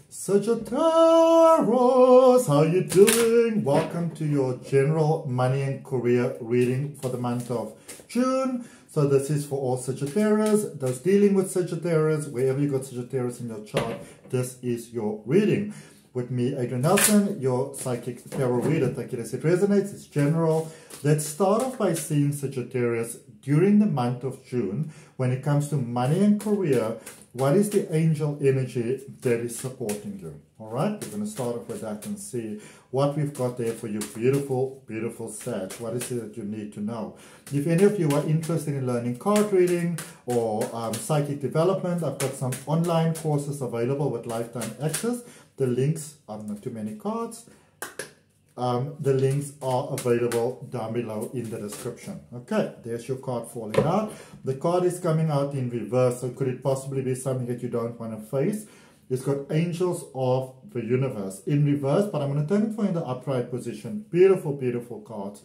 Sagittarius, how you doing? Welcome to your general money and career reading for the month of June. So this is for all Sagittarius, those dealing with Sagittarius, wherever you got Sagittarius in your chart, this is your reading. With me, Adrian Nelson, your psychic tarot reader. Take it as it resonates, it's general. Let's start off by seeing Sagittarius during the month of June. When it comes to money and career, what is the angel energy that is supporting you? All right, we're going to start off with that and see what we've got there for you. Beautiful, beautiful Sag. What is it that you need to know? If any of you are interested in learning card reading or psychic development, I've got some online courses available with lifetime access. The links, not too many cards. The links are available down below in the description. Okay, there's your card falling out. The card is coming out in reverse, so could it possibly be something that you don't want to face? It's got Angels of the Universe in reverse, but I'm going to turn it for you in the upright position. Beautiful, beautiful cards.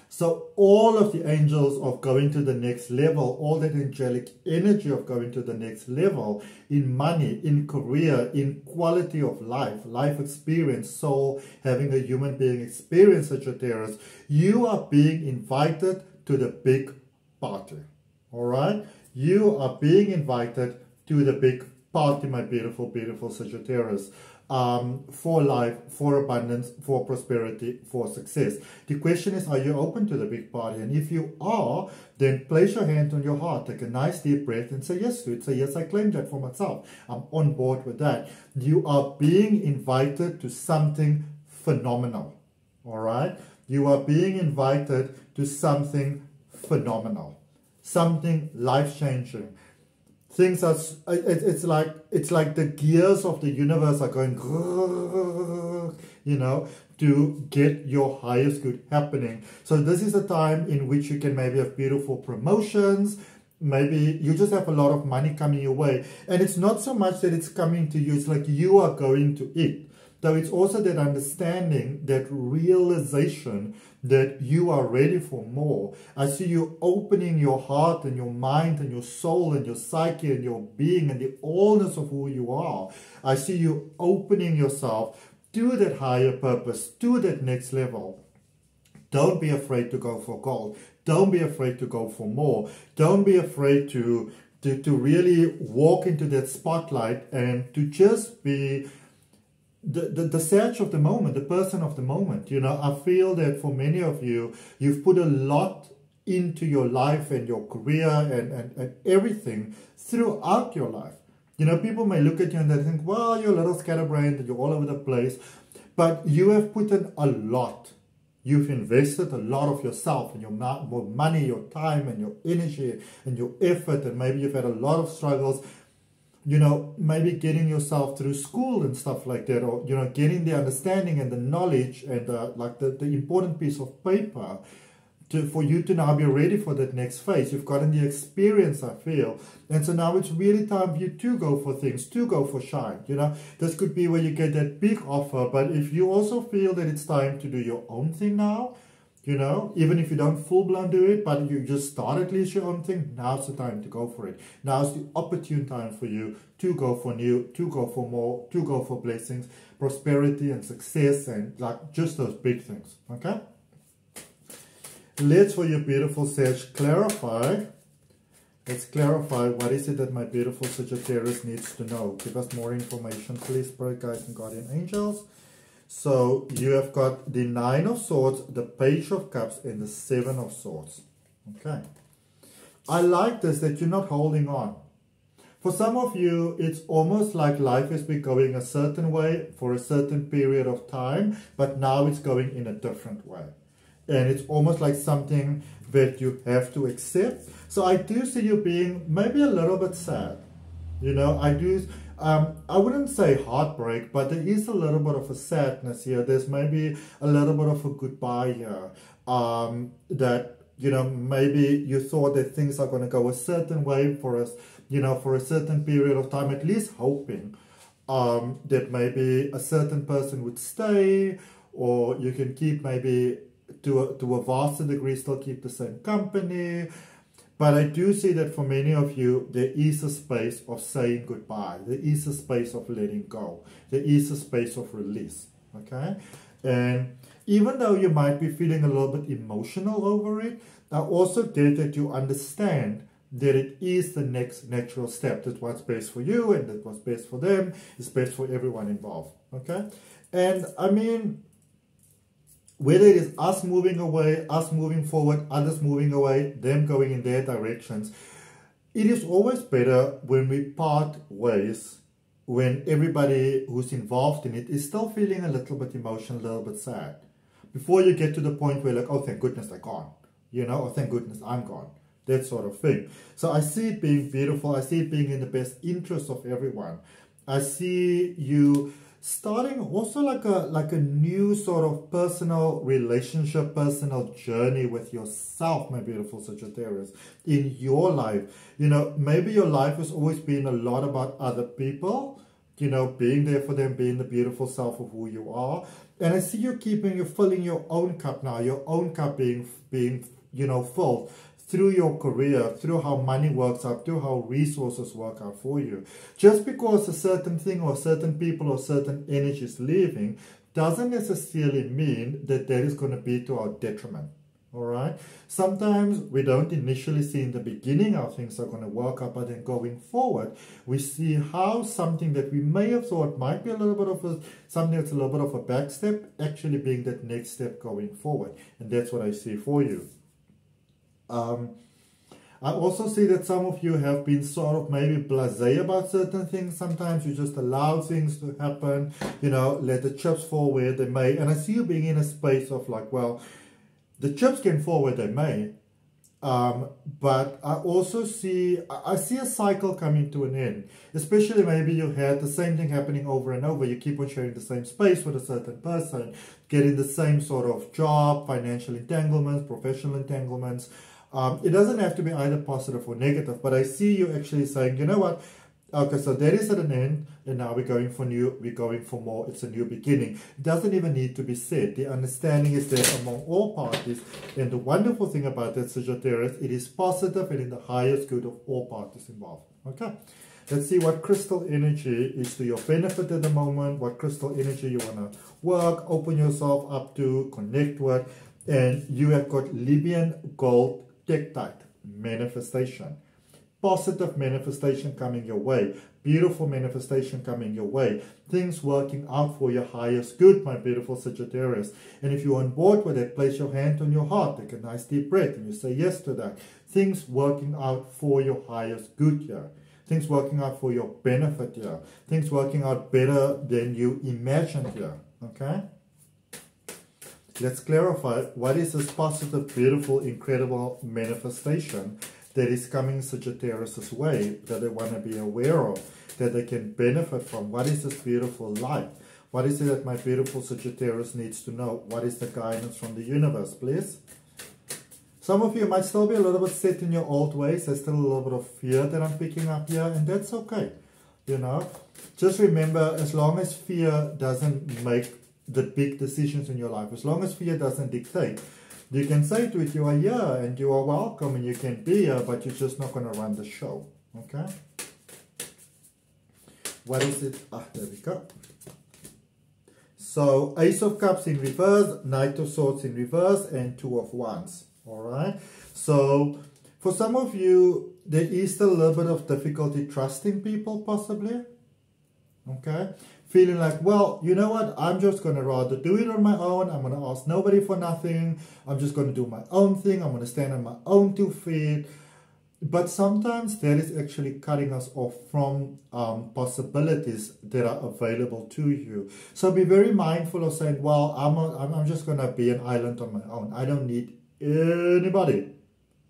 So all of the angels of going to the next level, all that angelic energy of going to the next level in money, in career, in quality of life, life experience, soul, having a human being experience, Sagittarius, you are being invited to the big party. All right? You are being invited to the big party, my beautiful, beautiful Sagittarius. For life, for abundance, for prosperity, for success. The question is, are you open to the big party? And if you are, then place your hand on your heart, take a nice deep breath and say yes to it. Say, yes, I claim that for myself. I'm on board with that. You are being invited to something phenomenal. All right? You are being invited to something phenomenal. Something life-changing. Things are, it's like the gears of the universe are going, you know, to get your highest good happening. So this is a time in which you can maybe have beautiful promotions. Maybe you just have a lot of money coming your way. And it's not so much that it's coming to you. It's like you are going to it. Though it's also that understanding, that realization that you are ready for more. I see you opening your heart and your mind and your soul and your psyche and your being and the allness of who you are. I see you opening yourself to that higher purpose, to that next level. Don't be afraid to go for gold. Don't be afraid to go for more. Don't be afraid to really walk into that spotlight and to just be the Sag of the moment, the person of the moment. You know, I feel that for many of you, you've put a lot into your life and your career and everything throughout your life. You know, people may look at you and they think, well, you're a little scatterbrained and you're all over the place. But you have put in a lot. You've invested a lot of yourself and your money, your time and your energy and your effort. And maybe you've had a lot of struggles. You know, maybe getting yourself through school and stuff like that, or, you know, getting the understanding and the knowledge and like the important piece of paper for you to now be ready for that next phase. You've gotten the experience, I feel. And so now it's really time for you to go for things, to go for shine. You know, this could be where you get that big offer, but if you also feel that it's time to do your own thing now, you know, even if you don't full-blown do it, but you just start at least your own thing, now's the time to go for it. Now's the opportune time for you to go for new, to go for more, to go for blessings, prosperity and success and like just those big things, okay? Let's, for your beautiful Sag, clarify. Let's clarify what is it that my beautiful Sagittarius needs to know. Give us more information, please, Spirit Guides and Guardian Angels. So you have got the Nine of Swords, the Page of Cups, and the Seven of Swords. Okay. I like this, that you're not holding on. For some of you, it's almost like life has been going a certain way for a certain period of time, but now it's going in a different way. And it's almost like something that you have to accept. So I do see you being maybe a little bit sad. You know, I do... I wouldn't say heartbreak, but there is a little bit of a sadness here. There's maybe a little bit of a goodbye here. That, you know, maybe you thought that things are going to go a certain way for us, you know, for a certain period of time, at least hoping that maybe a certain person would stay, or you can keep maybe to a vaster degree, still keep the same company. But I do see that for many of you, there is a space of saying goodbye. There is a space of letting go. There is a space of release, okay? And even though you might be feeling a little bit emotional over it, I also get that you understand that it is the next natural step. That's what's best for you, and that what's best for them is best for everyone involved, okay? And I mean, whether it is us moving away, us moving forward, others moving away, them going in their directions, it is always better when we part ways, when everybody who's involved in it is still feeling a little bit emotional, a little bit sad. Before you get to the point where like, oh, thank goodness they're gone, you know, or thank goodness I'm gone, that sort of thing. So I see it being beautiful. I see it being in the best interest of everyone. I see you starting also like a new sort of personal relationship, personal journey with yourself, my beautiful Sagittarius, in your life. You know, maybe your life has always been a lot about other people, you know, being there for them, being the beautiful self of who you are. And I see you filling your own cup now, your own cup being, you know, filled through your career, through how money works out, through how resources work out for you. Just because a certain thing or certain people or certain energy is leaving doesn't necessarily mean that that is going to be to our detriment. All right. Sometimes we don't initially see in the beginning how things are going to work out, but then going forward, we see how something that we may have thought might be a little bit of something that's a little bit of a back step, actually being that next step going forward. And that's what I see for you. I also see that some of you have been sort of maybe blasé about certain things. Sometimes you just allow things to happen, you know, let the chips fall where they may. And I see you being in a space of like, well, the chips can fall where they may. But I also see a cycle coming to an end. Especially maybe you had the same thing happening over and over. You keep on sharing the same space with a certain person, getting the same sort of job, financial entanglements, professional entanglements. It doesn't have to be either positive or negative, but I see you actually saying, you know what, okay, so that is at an end, and now we're going for new, we're going for more, it's a new beginning. It doesn't even need to be said. The understanding is there among all parties, and the wonderful thing about that, Sagittarius, it is positive and in the highest good of all parties involved. Okay, let's see what crystal energy is to your benefit at the moment, what crystal energy you want to work, open yourself up to, connect with, and you have got Libyan gold Tektite, manifestation. Positive manifestation coming your way. Beautiful manifestation coming your way. Things working out for your highest good, my beautiful Sagittarius. And if you're on board with it, place your hand on your heart. Take a nice deep breath and you say yes to that. Things working out for your highest good here. Things working out for your benefit here. Things working out better than you imagined here. Okay? Let's clarify, what is this positive, beautiful, incredible manifestation that is coming Sagittarius' way, that they want to be aware of, that they can benefit from? What is this beautiful light? What is it that my beautiful Sagittarius needs to know? What is the guidance from the universe, please? Some of you might still be a little bit set in your old ways. There's still a little bit of fear that I'm picking up here, and that's okay. You know, just remember, as long as fear doesn't make the big decisions in your life, as long as fear doesn't dictate, you can say to it, you are here and you are welcome and you can be here, but you're just not going to run the show. Okay? What is it? Ah, there we go. So, Ace of Cups in reverse, Knight of Swords in reverse, and Two of Wands. Alright? So, for some of you, there is still a little bit of difficulty trusting people, possibly. Okay? Feeling like, well, you know what, I'm just going to rather do it on my own. I'm going to ask nobody for nothing. I'm just going to do my own thing. I'm going to stand on my own 2 feet. But sometimes that is actually cutting us off from possibilities that are available to you. So be very mindful of saying, well, I'm just going to be an island on my own. I don't need anybody.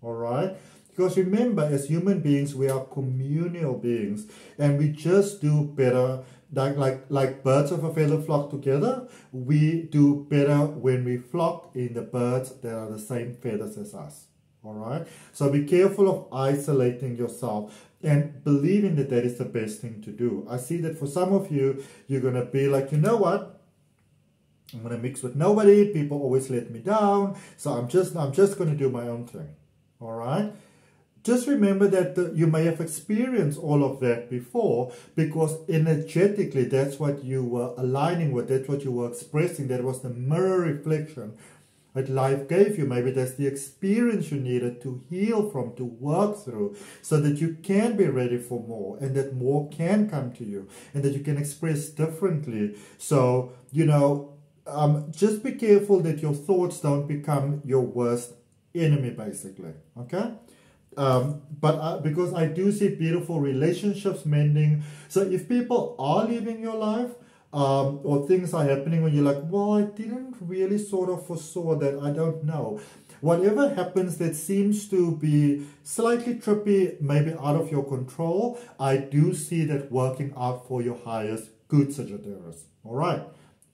All right? Because remember, as human beings, we are communal beings. And we just do better. Like birds of a feather flock together, we do better when we flock in the birds that are the same feathers as us. Alright? So be careful of isolating yourself and believing that that is the best thing to do. I see that for some of you, you're going to be like, you know what? I'm going to mix with nobody. People always let me down. So I'm just going to do my own thing. Alright? just remember that you may have experienced all of that before, because energetically that's what you were aligning with, that's what you were expressing, that was the mirror reflection that life gave you. Maybe that's the experience you needed to heal from, to work through, so that you can be ready for more, and that more can come to you, and that you can express differently. So, you know, just be careful that your thoughts don't become your worst enemy, basically, okay? Because I do see beautiful relationships mending. So if people are leaving your life, or things are happening when you're like, well, I didn't really sort of foresaw that, I don't know. Whatever happens that seems to be slightly trippy, maybe out of your control, I do see that working out for your highest good, Sagittarius. All right.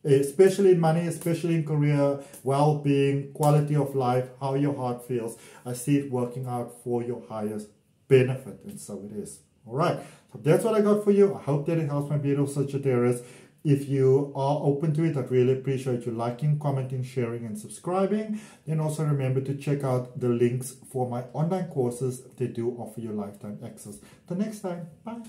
Especially in money, especially in career, well-being, quality of life, how your heart feels. I see it working out for your highest benefit, and so it is. All right, so that's what I got for you. I hope that it helps, my beautiful Sagittarius. If you are open to it, I'd really appreciate you liking, commenting, sharing, and subscribing. And also remember to check out the links for my online courses. They do offer you lifetime access. Till next time, bye.